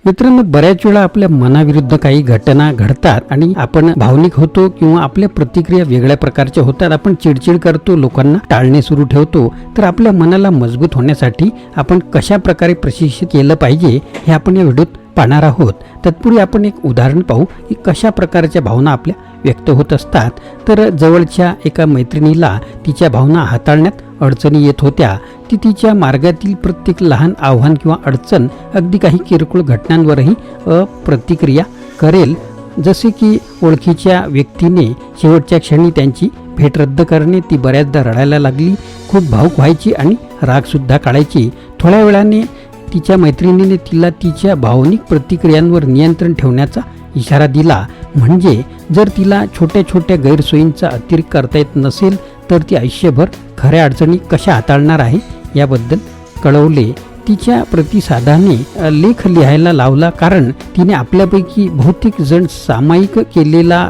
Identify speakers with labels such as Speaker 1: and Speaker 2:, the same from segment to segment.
Speaker 1: मित्रांनो, बऱ्याच वेळा आपल्या मनाविरुद्ध काही घटना घडतात आणि आपण भावनिक होतो किंवा आपल्या प्रतिक्रिया वेगळ्या प्रकारच्या होतात. आपण चिडचिड करतो, लोकांना टाळणे सुरू ठेवतो. तर आपल्या मनाला मजबूत होण्यासाठी आपण कशा प्रकारे प्रशिक्षित केलं पाहिजे हे आपण या व्हिडिओत पाहणार आहोत. तत्पूर्वी आपण एक उदाहरण पाहू की कशा प्रकारच्या भावना आपल्या व्यक्त होत असतात. तर जवळच्या एका मैत्रिणीला तिच्या भावना हाताळण्यात अडचणी येत होत्या. ती तिच्या मार्गातील प्रत्येक लहान आव्हान किंवा अडचण, अगदी काही किरकोळ घटनांवरही प्रतिक्रिया करेल. जसे की ओळखीच्या व्यक्तीने शेवटच्या क्षणी त्यांची भेट रद्द करणे. ती बऱ्याचदा रडायला लागली, खूप भावुक व्हायची आणि रागसुद्धा काढायची. थोड्या वेळाने तिच्या मैत्रिणीने तिला तिच्या भावनिक प्रतिक्रियांवर नियंत्रण ठेवण्याचा इशारा दिला. म्हणजे जर तिला छोट्या छोट्या गैरसोयींचा अतिरेक करता येत नसेल तर ती आयुष्यभर खऱ्या अडचणी कशा हाताळणार आहे याबद्दल कळवले. तिच्या प्रतिसादाने लेख लिहायला लावला, कारण तिने आपल्यापैकी बहुतेक जण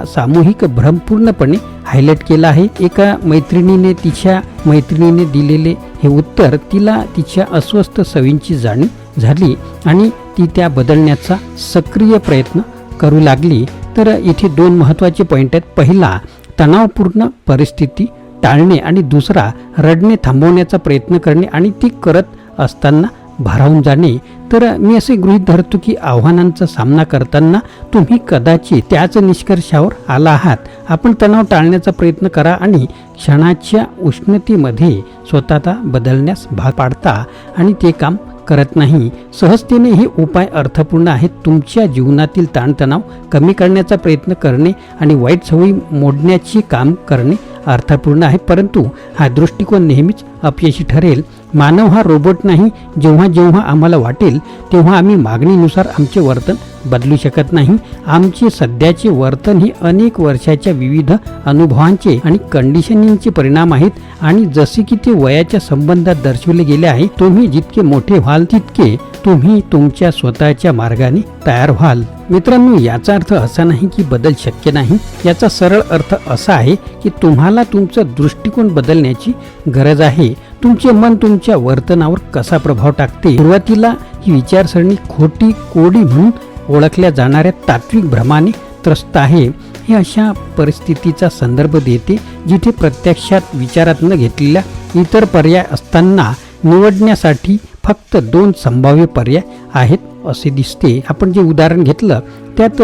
Speaker 1: सामूहिक भ्रम पूर्णपणे हायलाइट केला आहे. एका मैत्रिणीने तिच्या मैत्रिणीने दिलेले हे उत्तर तिला तिच्या अस्वस्थ सवयींची जाणीव झाली आणि ती त्या बदलण्याचा सक्रिय प्रयत्न करू लागली. तर इथे दोन महत्त्वाचे पॉईंट आहेत. पहिला, तणावपूर्ण परिस्थिती टाळणे आणि दुसरा, रडणे थांबवण्याचा प्रयत्न करणे आणि ती करत असताना भारावून जाणे. तर मी असे गृहीत धरतो की आव्हानांचा सामना करताना तुम्ही कदाचित त्याच निष्कर्षावर आला आहात. आपण तणाव टाळण्याचा प्रयत्न करा आणि क्षणाच्या उष्णतेमध्ये स्वतःला बदलण्यास भाग पाडता आणि ते काम करत नाही. सहजतेने हे उपाय अर्थपूर्ण आहेत. तुमच्या जीवनातील ताणतणाव कमी करण्याचा प्रयत्न करणे आणि वाईट सवयी मोडण्याचे काम करणे अर्थपूर्ण आहे, परंतु हा दृष्टिकोन नेहमीच अपयशी ठरेल. मानव हा रोबोट नाही. जेव्हा जेव्हा आम्हाला वाटेल तेव्हा आम्ही मागणीनुसार आमचे वर्तन बदलू शकत नाही. आमचे सध्याचे वर्तन हे अनेक वर्षाच्या विविध अनुभवांचे आणि कंडिशनिंगचे परिणाम आहेत. आणि जसे की ते वयाच्या संबंधात दर्शविले गेले आहे, तुम्ही जितके मोठे व्हाल तितके तुम्ही तुमच्या स्वतःच्या मार्गाने तयार व्हाल. मित्रांनो, याचा अर्थ असा नाही की बदल शक्य नाही. याचा सरळ अर्थ असा आहे की तुम्हाला तुमचा दृष्टिकोन बदलण्याची गरज आहे. तुमचे मन तुमच्या वर्तनावर कसा प्रभाव टाकते. सुरुवातीला ही विचारसरणी खोटी कोडी म्हणून ओळखल्या जाणाऱ्या तात्विक भ्रमाने त्रस्त आहे. हे अशा परिस्थितीचा संदर्भ देते जिथे प्रत्यक्षात विचारात न घेतलेल्या इतर पर्याय असताना निवडण्यासाठी फक्त दोन संभाव्य पर्याय आहेत असे दिसते. आपण जे उदाहरण घेतलं त्यात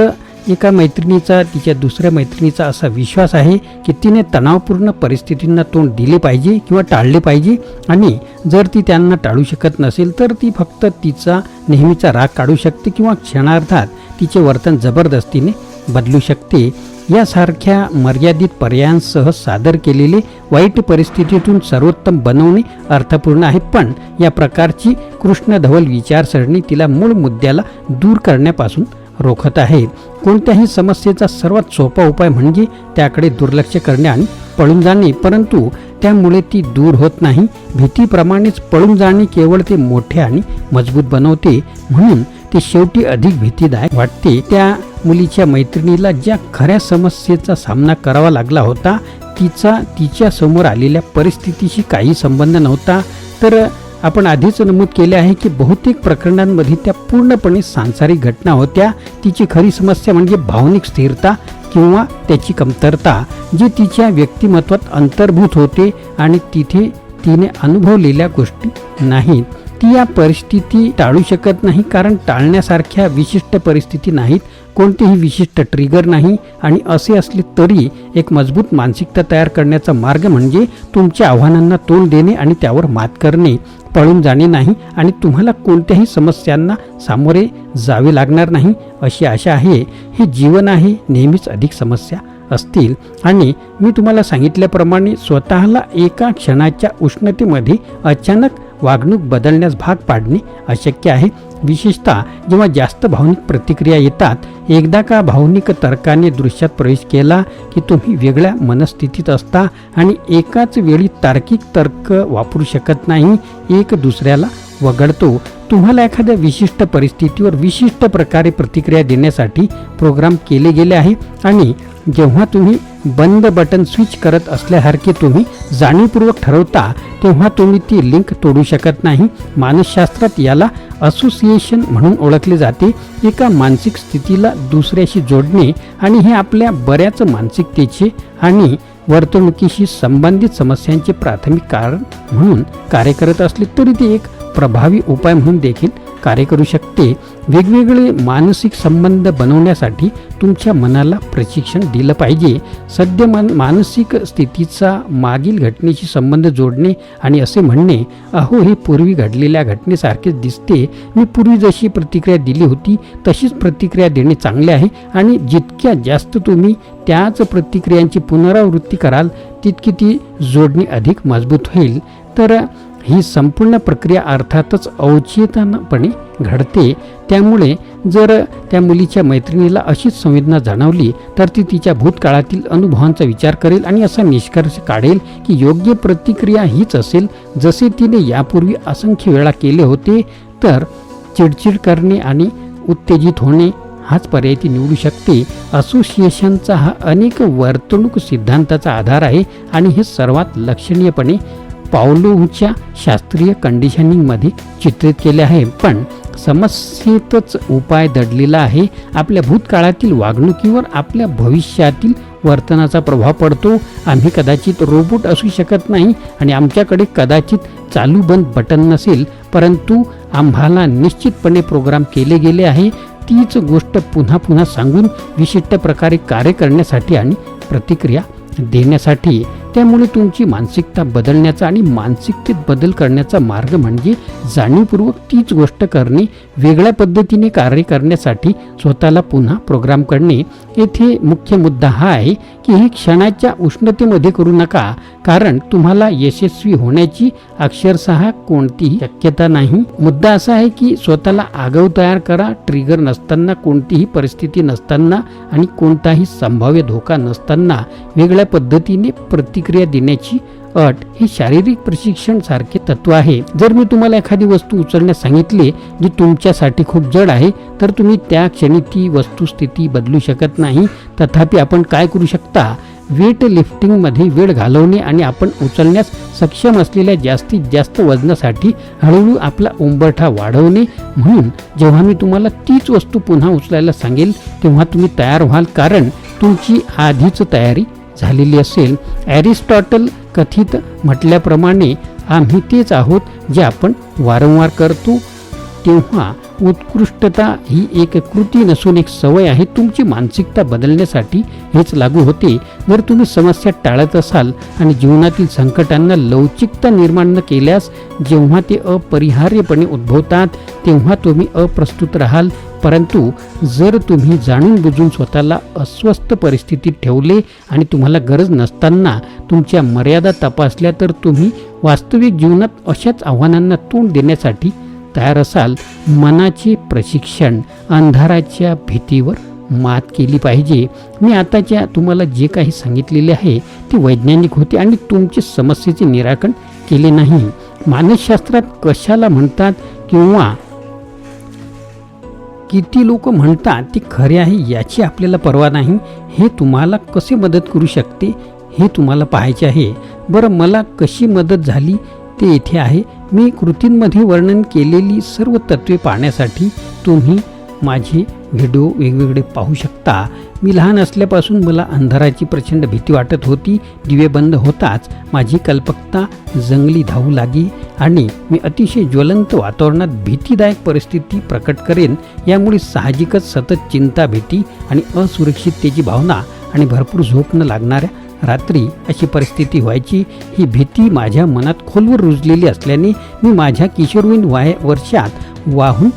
Speaker 1: एका मैत्रिणीचा तिच्या दुसऱ्या मैत्रिणीचा असा विश्वास आहे की तिने तणावपूर्ण परिस्थितींना तोंड दिले पाहिजे किंवा टाळले पाहिजे, आणि जर ती त्यांना टाळू शकत नसेल तर ती फक्त तिचा नेहमीचा राग काढू शकते किंवा क्षणार्धात तिचे वर्तन जबरदस्तीने बदलू शकते. यासारख्या मर्यादित पर्यायांसह सादर केलेले वाईट परिस्थितीतून सर्वोत्तम बनवणे अर्थपूर्ण आहे, पण या प्रकारची कृष्णधवल विचारसरणी तिला मूळ मुद्द्याला दूर करण्यापासून रोखत आहे. कोणत्याही समस्येचा सर्वात सोपा उपाय म्हणजे त्याकडे दुर्लक्ष करणे आणि पळून जाणे, परंतु त्यामुळे ती दूर होत नाही. भीतीप्रमाणेच पळून जाणे केवळ ते मोठे आणि मजबूत बनवते, म्हणून ते शेवटी अधिक भीतीदायक वाटते. त्या मुलीच्या मैत्रिणीला ज्या खऱ्या समस्येचा सामना करावा लागला होता तिच्या समोर आलेल्या परिस्थितीशी काही संबंध नव्हता. तर आपण आधीच नमूद केले आहे की बहुतेक प्रकरणांमध्ये त्या पूर्णपणे सांसारिक घटना होत्या. तिची खरी समस्या म्हणजे भावनिक स्थिरता किंवा त्याची कमतरता, जे तिच्या व्यक्तिमत्वात अंतर्भूत होते आणि तिथे तिने अनुभवलेल्या गोष्टी नाहीत. ती या परिस्थिती टाळू शकत नाही, कारण टाळण्यासारख्या विशिष्ट परिस्थिती नाहीत, कोणतेही विशिष्ट ट्रिगर नाही. आणि असे असले तरी एक मजबूत मानसिकता तयार करण्याचा मार्ग म्हणजे तुमच्या आव्हानांना तोंड देणे आणि त्यावर मात करणे, पळून जाणे नाही. आणि तुम्हाला कोणत्याही समस्यांना सामोरे जावे लागणार नाही अशी आशा आहे. हे जीवन आहे, नेहमीच अधिक समस्या असतील. आणि मी तुम्हाला सांगितल्याप्रमाणे स्वतःला एका क्षणाच्या उष्णतेमध्ये अचानक वागणूक बदलण्यास भाग पाडणे अशक्य आहे, विशेषतः जेव्हा जास्त भावनिक प्रतिक्रिया येतात. एकदा का भावनिक तर्काने दृश्यात प्रवेश केला की तुम्ही वेगळ्या मनस्थितीत असता आणि एकाच वेळी तार्किक तर्क वापरू शकत नाही, एक दुसऱ्याला वगळतो. तुम्हाला एखाद्या विशिष्ट परिस्थितीवर विशिष्ट प्रकारे प्रतिक्रिया देण्यासाठी प्रोग्राम केले गेले आहे, आणि जेव्हा तुम्ही बंद बटन स्विच करत असल्यासारखे तुम्ही जाणीवपूर्वक ठरवता तेव्हा तुम्ही ती लिंक तोडू शकत नाही. मानसशास्त्रात याला असोसिएशन म्हणून ओळखले जाते. एका मानसिक स्थितीला दुसऱ्याशी जोडणे आणि हे आपल्या बऱ्याच मानसिकतेचे आणि वर्तणुकीशी संबंधित समस्यांचे प्राथमिक कारण म्हणून कार्य करत असले तरी ते एक प्रभावी उपाय म्हणून देखील कार्य करू शकते. वेगवेगळे मानसिक संबंध बनवण्यासाठी तुमच्या मनाला प्रशिक्षण दिलं पाहिजे. सध्या मानसिक स्थितीचा मागील घटनेशी संबंध जोडणे आणि असे म्हणणे, अहो हे पूर्वी घडलेल्या घटनेसारखेच दिसते, मी पूर्वी जशी प्रतिक्रिया दिली होती तशीच प्रतिक्रिया देणे चांगले आहे आणि जितक्या जास्त तुम्ही त्याच प्रतिक्रियांची पुनरावृत्ती कराल तितकी ती जोडणी अधिक मजबूत होईल. तर ही संपूर्ण प्रक्रिया अर्थातच अवचेतनपणे घडते. त्यामुळे जर त्या मुलीच्या मैत्रिणीला अशीच संवेदना जाणवली तर ती तिच्या भूतकाळातील अनुभवांचा विचार करेल आणि असा निष्कर्ष काढेल की योग्य प्रतिक्रिया हीच असेल जसे तिने यापूर्वी असंख्य वेळा केले होते. तर चिडचिड करणे आणि उत्तेजित होणे हाच पर्याय ती निवडू शकते. असोसिएशनचा हा अनेक वर्तणूक सिद्धांताचा आधार आहे आणि हे सर्वात लक्षणीयपणे पावलोवच्या शास्त्रीय कंडिशनिंगमध्ये चित्रित केले आहे. पण समस्येतच उपाय दडलेला आहे. आपल्या भूतकाळातील वागणुकीवर आपल्या भविष्यातील वर्तनाचा प्रभाव पडतो. आम्ही कदाचित रोबोट असू शकत नाही आणि आमच्याकडे कदाचित चालू बंद बटन नसेल, परंतु आम्हाला निश्चितपणे प्रोग्राम केले गेले आहे तीच गोष्ट पुन्हा पुन्हा सांगून विशिष्ट प्रकारे कार्य करण्यासाठी आणि प्रतिक्रिया देण्यासाठी. त्यामुळे तुमची मानसिकता बदलण्याचा आणि मानसिकतेत बदल करण्याचा मार्ग म्हणजे जाणीवपूर्वक तीच गोष्ट करणे, वेगळ्या पद्धतीने कार्य करण्यासाठी स्वतःला पुन्हा प्रोग्राम करणे. येथे मुख्य मुद्दा हा आहे की ही क्षणाच्या उष्णतेमध्ये करू नका, कारण तुम्हाला यशस्वी होण्याची अक्षरशः कोणतीही शक्यता नाही. मुद्दा असा आहे की स्वतःला आगाऊ तयार करा. ट्रिगर नसताना, कोणतीही परिस्थिती नसताना आणि कोणताही संभाव्य धोका नसताना वेगळ्या पद्धतीने प्रतिक्रिया देण्याची अट हे शारीरिक प्रशिक्षण सारखे तत्व आहे. जर मी तुम्हाला एखादी वस्तू उचलण्यास सांगितले जी तुमच्यासाठी खूप जड आहे तर तुम्ही त्या क्षणी ती वस्तुस्थिती बदलू शकत नाही. तथापि आपण काय करू शकता? वेट लिफ्टिंगमध्ये वेळ घालवणे आणि आपण उचलण्यास सक्षम असलेल्या जास्तीत जास्त वजनासाठी हळूहळू आपला उंबरठा वाढवणे. म्हणून जेव्हा मी तुम्हाला तीच वस्तू पुन्हा उचलायला सांगेल तेव्हा तुम्ही तयार व्हाल, कारण तुमची आधीच तयारी झालेली असेल. ॲरिस्टॉटल कथित म्हटल्याप्रमाणे आम्ही तेच आहोत जे आपण वारंवार करतो. तेव्हा उत्कृष्टता ही एक कृती नसून एक सवय आहे. तुमची मानसिकता बदलण्यासाठी हेच लागू होते. जर तुम्ही समस्या टाळत असाल आणि जीवनातील संकटांना लवचिकता निर्माण न केल्यास जेव्हा ते अपरिहार्यपणे उद्भवतात तेव्हा तुम्ही अप्रस्तुत राहाल. परंतु जर तुम्ही जाणून बुजून स्वतःला अस्वस्थ परिस्थितीत ठेवले आणि तुम्हाला गरज नसताना तुमच्या मर्यादा तपासल्या तर तुम्ही वास्तविक जीवनात अशाच आव्हानांना तोंड देण्यासाठी तयार असाल. मनाचे प्रशिक्षण, अंधाराच्या भीतीवर मात केली पाहिजे. मी आताच्या तुम्हाला जे काही सांगितलेले आहे ते वैज्ञानिक होते आणि तुमचे समस्येचे निराकरण केले नाही. मानसशास्त्रात कशाला म्हणतात किंवा किती लोक म्हणतात ते खरे आहे याची आपल्याला पर्वा नाही. हे तुम्हाला कसे मदत करू शकते हे तुम्हाला पाहायचे आहे. बरं, मला कशी मदत झाली ते येथे आहे. मी कृतींमध्ये वर्णन केलेली सर्व तत्त्वे पाहण्यासाठी तुम्ही माझे व्हिडिओ वेगवेगळे पाहू शकता. मी लहान असल्यापासून मला अंधाराची प्रचंड भीती वाटत होती. दिवे बंद होताच माझी कल्पकता जंगली धावू लागली आणि मी अतिशय ज्वलंत वातावरणात भीतीदायक परिस्थिती प्रकट करेन. यामुळे साहजिकच सतत चिंता, भीती आणि असुरक्षिततेची भावना आणि भरपूर झोप न लागणाऱ्या रात्री अशी परिस्थिती व्हायची. ही भीती माझ्या मनात खोलवर रुजलेली असल्याने मी माझ्या किशोरवयीन वर्षात वाहून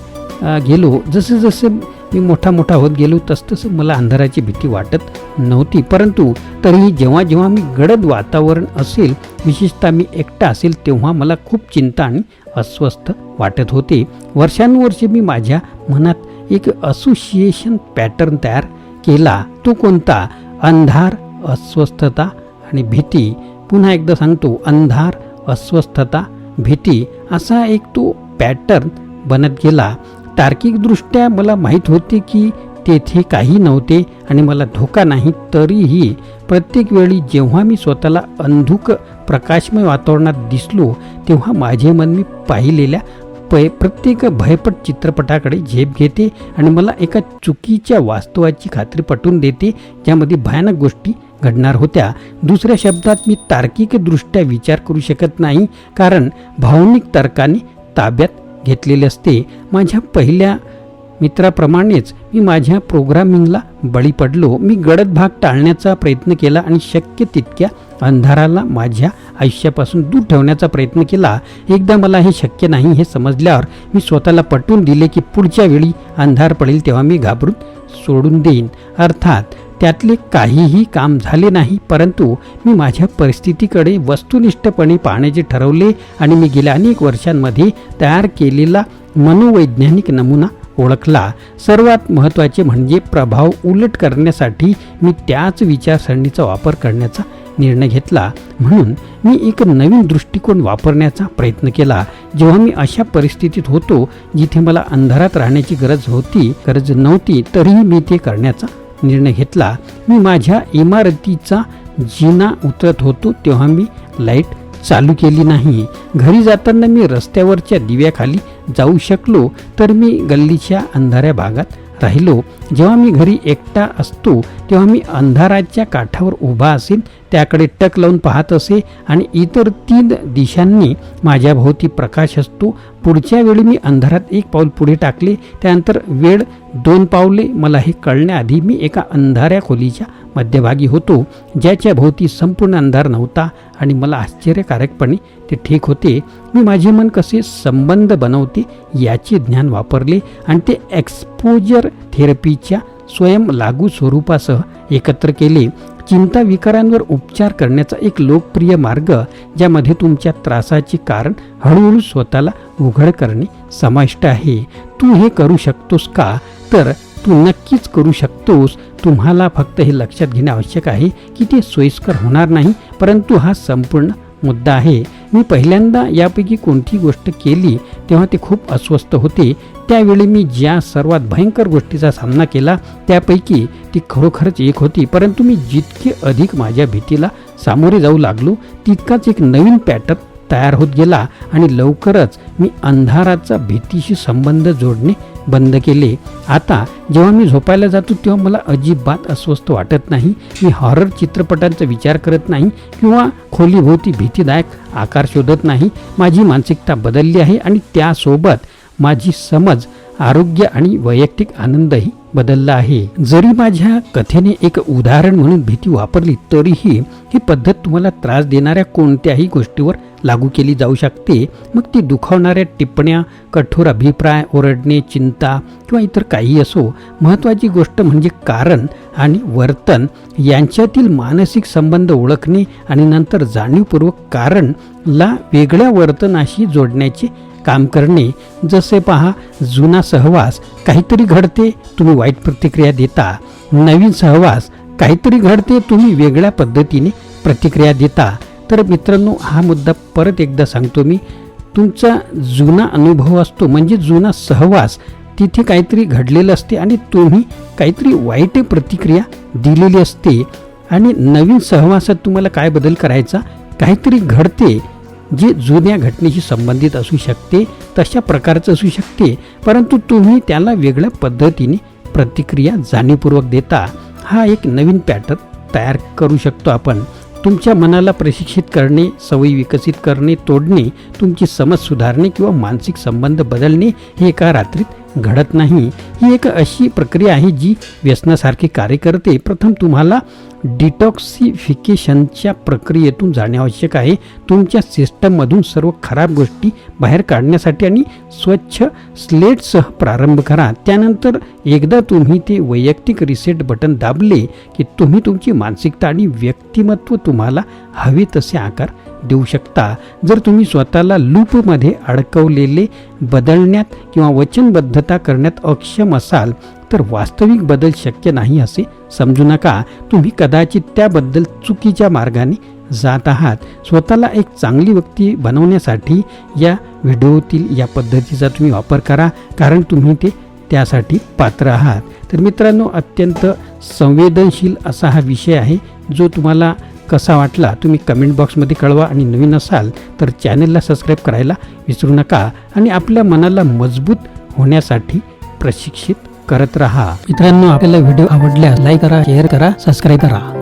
Speaker 1: गेलो. जसे जसे मी मोठा होत गेलो तसतसं मला अंधाराची भीती वाटत नव्हती. परंतु तरीही जेव्हा जेव्हा मी गडद वातावरण असेल, विशेषतः मी एकटा असेल, तेव्हा मला खूप चिंता आणि अस्वस्थ वाटत होते. वर्षानुवर्षे मी माझ्या मनात एक असोसिएशन पॅटर्न तयार केला. तो कोणता? अंधार, अस्वस्थता आणि भीती. पुन्हा एकदा सांगतो, अंधार, अस्वस्थता, भीती असा एक तो पॅटर्न बनत गेला. तार्किकदृष्ट्या मला माहीत होते की तेथे काही नव्हते आणि मला धोका नाही. तरीही प्रत्येक वेळी जेव्हा मी स्वतःला अंधुक प्रकाशमय वातावरणात दिसलो तेव्हा माझे मन मी पाहिलेल्या प्रत्येक भयपट चित्रपटाकडे झेप घेते आणि मला एका चुकीच्या वास्तवाची खात्री पटवून देते ज्यामध्ये भयानक गोष्टी घडणार होत्या. दुसऱ्या शब्दात मी तार्किकदृष्ट्या विचार करू शकत नाही, कारण भावनिक तर्काने ताब्यात घेतलेले असते. माझ्या पहिल्या मित्राप्रमाणेच मी माझ्या प्रोग्रामिंगला बळी पडलो. मी गडद भाग टाळण्याचा प्रयत्न केला आणि शक्य तितक्या अंधाराला माझ्या आयुष्यापासून दूर ठेवण्याचा प्रयत्न केला. एकदा मला हे शक्य नाही हे समजल्यावर मी स्वतःला पटवून दिले की पुढच्या वेळी अंधार पडेल तेव्हा मी घाबरून सोडून देईन. अर्थात त्यातले काहीही काम झाले नाही, परंतु मी माझ्या परिस्थितीकडे वस्तुनिष्ठपणे पाहण्याचे ठरवले आणि मी गेल्या अनेक वर्षांमध्ये तयार केलेला मनोवैज्ञानिक नमुना ओळखला. सर्वात महत्त्वाचे म्हणजे प्रभाव उलट करण्यासाठी मी त्याच विचारसरणीचा वापर करण्याचा निर्णय घेतला. म्हणून मी एक नवीन दृष्टिकोन वापरण्याचा प्रयत्न केला. जेव्हा मी अशा परिस्थितीत होतो जिथे मला अंधारात राहण्याची गरज नव्हती, तरीही मी ते करण्याचा निर्णय घेतला. मी माझ्या इमारतीचा जिना उतरत होतो तेव्हा मी लाईट चालू केली नाही. घरी जाताना मी रस्त्यावरच्या दिव्याखाली जाऊ शकलो, तर मी गल्लीच्या अंधाऱ्या भागात राहिलो. जेव्हा मी घरी एकटा असतो तेव्हा मी अंधाराच्या काठावर उभा असेन, त्याकडे टक लावून पाहत असे आणि इतर 3 दिशांनी माझ्याभोवती प्रकाश असतो. पुढच्या वेळी मी अंधारात 1 पाऊल पुढे टाकले, त्यानंतर वेळ 2 पावले. मला हे कळण्याआधी मी एका अंधाऱ्या खोलीच्या मध्यभागी होतो, ज्याच्या भोवती संपूर्ण अंधार नव्हता आणि मला आश्चर्यकारकपणे ते ठीक होते. मी माझे मन कसे संबंध बनवते याचे ज्ञान वापरले आणि ते एक्सपोजर थेरपीच्या स्वयं लागू स्वरूपासह एकत्र केले. चिंता विकारांवर उपचार करण्याचा एक लोकप्रिय मार्ग, ज्यामध्ये तुमच्या त्रासाचे कारण हळूहळू स्वतःला उघड करणे समाविष्ट आहे. तू हे करू शकतोस का? तर तू नक्कीच करू शकतोस. तुम्हाला फक्त हे लक्षात घेणे आवश्यक आहे की ते सोयीस्कर होणार नाही, परंतु हा संपूर्ण मुद्दा आहे. मी पहिल्यांदा यापैकी कोणती गोष्ट केली तेव्हा ते खूप अस्वस्थ होते. त्यावेळी मी ज्या सर्वात भयंकर गोष्टीचा सामना केला त्यापैकी ती खरोखरच एक होती. परंतु मी जितके अधिक माझ्या भीतीला सामोरे जाऊ लागलो तितकाच एक नवीन पॅटर्न तयार होत गेला आणि लवकरच मी अंधाराचा भीतीशी संबंध जोडणे बंद केले. आता जेव्हा मी झोपायला जातो तेव्हा मला अजिबात अस्वस्थ वाटत नाही. मी हॉरर चित्रपटांचा विचार करत नाही किंवा खोलीभोवती भीतीदायक आकार शोधत नाही. माझी मानसिकता बदलली आहे आणि त्यासोबत माझी समज, आरोग्य आणि वैयक्तिक आनंदही बदलला आहे. जरी माझ्या कथेने एक उदाहरण म्हणून भीती वापरली तरीही ही पद्धत तुम्हाला त्रास देणाऱ्या कोणत्याही गोष्टीवर लागू केली जाऊ शकते. मग ती दुखावणाऱ्या टिप्पण्या, कठोर अभिप्राय, ओरडणे, चिंता किंवा इतर काही असो. महत्त्वाची गोष्ट म्हणजे कारण आणि वर्तन यांच्यातील मानसिक संबंध ओळखणे आणि नंतर जाणीवपूर्वक कारणला वेगळ्या वर्तनाशी जोडण्याचे काम करणे. जसे पहा, जुना सहवास, काहीतरी घडते, तुम्ही वाईट प्रतिक्रिया देता. नवीन सहवास, काहीतरी घडते, तुम्ही वेगळ्या पद्धतीने प्रतिक्रिया देता. तर मित्रांनो, हा मुद्दा परत एकदा सांगतो मी. तुमचा जुना अनुभव असतो म्हणजे जुना सहवास, तिथे काहीतरी घडलेलं असते आणि तुम्ही काहीतरी वाईट प्रतिक्रिया दिलेली असते. आणि नवीन सहवासात तुम्हाला काय बदल करायचा? काहीतरी घडते जे जुन्या घटनेशी संबंधित असू शकते, तशा प्रकारचं असू शकते, परंतु तुम्ही त्याला वेगळ्या पद्धतीने प्रतिक्रिया जाणीवपूर्वक देता. हा एक नवीन पॅटर्न तयार करू शकतो आपण. तुमच्या मनाला प्रशिक्षित करणे, सवयी विकसित करणे, तोडणे, तुमची समज सुधारणे किंवा मानसिक संबंध बदलणे हे एका रात्रीत घडत नाही. ही एक अशी प्रक्रिया आहे जी व्यसनासारखी कार्य करते. प्रथम तुम्हाला डिटॉक्सिफिकेशनच्या प्रक्रियेतून जाणे आवश्यक आहे. तुमच्या सिस्टममधून सर्व खराब गोष्टी बाहेर काढण्यासाठी आणि स्वच्छ स्लेटसह प्रारंभ करा. त्यानंतर एकदा तुम्ही ते वैयक्तिक रिसेट बटन दाबले की तुम्ही तुमची मानसिकता आणि व्यक्तिमत्व तुम्हाला हवे तसे आकार देऊ शकता. जर तुम्ही स्वतःला लूपमध्ये अडकवलेले बदलण्यात किंवा वचनबद्धता करण्यात अक्षम असाल तर वास्तविक बदल शक्य नाही असे समजू नका. तुम्ही कदाचित त्याबद्दल चुकीच्या मार्गाने जात आहात. स्वतःला एक चांगली व्यक्ती बनवण्यासाठी या व्हिडिओतील या पद्धतीचा तुम्ही वापर करा, कारण तुम्ही ते त्यासाठी पात्र आहात. तर मित्रांनो, अत्यंत संवेदनशील असा हा विषय आहे जो तुम्हाला कसा वाटला तुम्ही कमेंट बॉक्समध्ये कळवा आणि नवीन असाल तर चॅनलला सबस्क्राईब करायला विसरू नका आणि आपल्या मनाला मजबूत होण्यासाठी प्रशिक्षित करत राहा. मित्रांनो, आपल्याला व्हिडिओ आवडल्यास लाईक करा, शेअर करा, सबस्क्राईब करा.